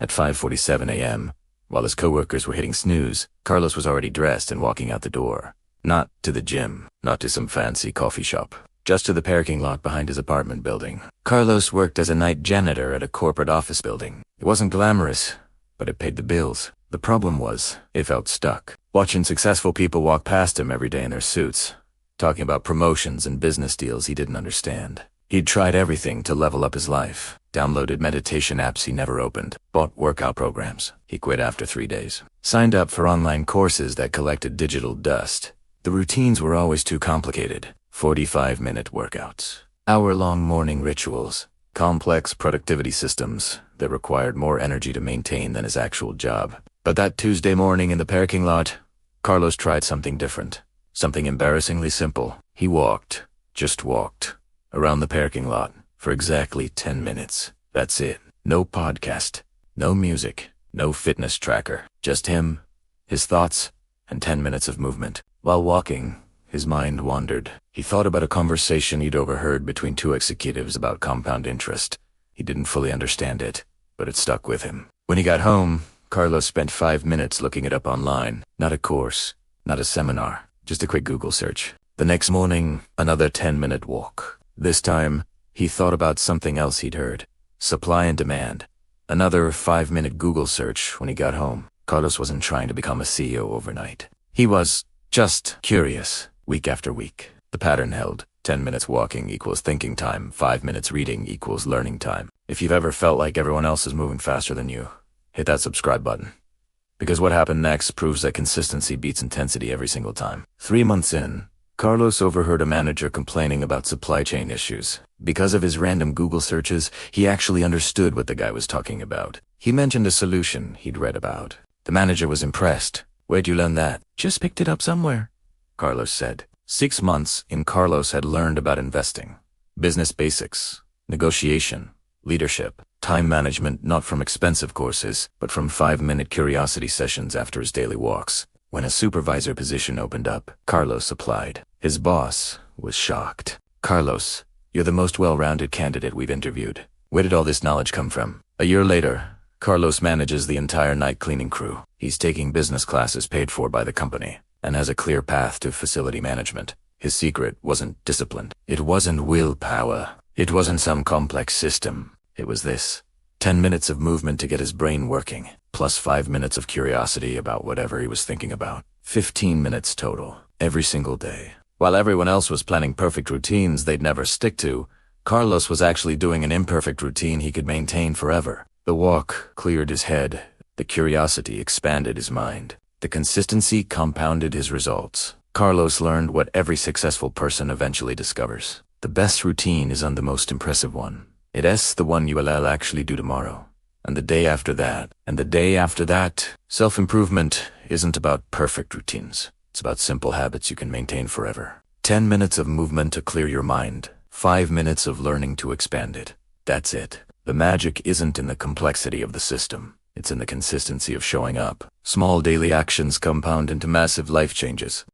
At 5:47 a.m., while his coworkers were hitting snooze, Carlos was already dressed and walking out the door. Not to the gym, not to some fancy coffee shop, just to the parking lot behind his apartment building. Carlos worked as a night janitor at a corporate office building. It wasn't glamorous, but it paid the bills. The problem was, it felt stuck. Watching successful people walk past him every day in their suits, talking about promotions and business deals he didn't understand. He'd tried everything to level up his life, downloaded meditation apps he never opened, bought workout programs. He quit after 3 days. Signed up for online courses that collected digital dust. The routines were always too complicated. 45-minute workouts, hour-long morning rituals, complex productivity systems that required more energy to maintain than his actual job. But that Tuesday morning in the parking lot, Carlos tried something different, something embarrassingly simple. He walked, just walked, around the parking lot for exactly 10 minutes. That's it. No podcast, no music, no fitness tracker. Just him, his thoughts, and 10 minutes of movement. While walking, his mind wandered. He thought about a conversation he'd overheard between two executives about compound interest. He didn't fully understand it, but it stuck with him. When he got home, Carlos spent 5 minutes looking it up online. Not a course, not a seminar, just a quick Google search. The next morning, another 10-minute walk. This time, he thought about something else he'd heard. Supply and demand. Another 5-minute Google search when he got home. Carlos wasn't trying to become a CEO overnight. He was just curious, week after week. The pattern held. 10 minutes walking equals thinking time. 5 minutes reading equals learning time. If you've ever felt like everyone else is moving faster than you, hit that subscribe button. Because what happened next proves that consistency beats intensity every single time. 3 months in, Carlos overheard a manager complaining about supply chain issues. Because of his random Google searches, he actually understood what the guy was talking about. He mentioned a solution he'd read about. The manager was impressed. "Where'd you learn that?" "Just picked it up somewhere," Carlos said. 6 months in, Carlos had learned about investing, business basics, negotiation, leadership, time management, not from expensive courses, but from 5-minute curiosity sessions after his daily walks. When a supervisor position opened up, Carlos applied. His boss was shocked. "Carlos, you're the most well-rounded candidate we've interviewed. Where did all this knowledge come from?" A year later, Carlos manages the entire night cleaning crew. He's taking business classes paid for by the company and has a clear path to facility management. His secret wasn't discipline. It wasn't willpower. It wasn't some complex system. It was this: 10 minutes of movement to get his brain working, plus 5 minutes of curiosity about whatever he was thinking about. 15 minutes total, every single day. While everyone else was planning perfect routines they'd never stick to, Carlos was actually doing an imperfect routine he could maintain forever. The walk cleared his head. The curiosity expanded his mind. The consistency compounded his results. Carlos learned what every successful person eventually discovers. The best routine isn't the most impressive one. It's the one you will actually do tomorrow, and the day after that, and the day after that. Self-improvement isn't about perfect routines. It's about simple habits you can maintain forever. 10 minutes of movement to clear your mind. 5 minutes of learning to expand it. That's it. The magic isn't in the complexity of the system. It's in the consistency of showing up. Small daily actions compound into massive life changes.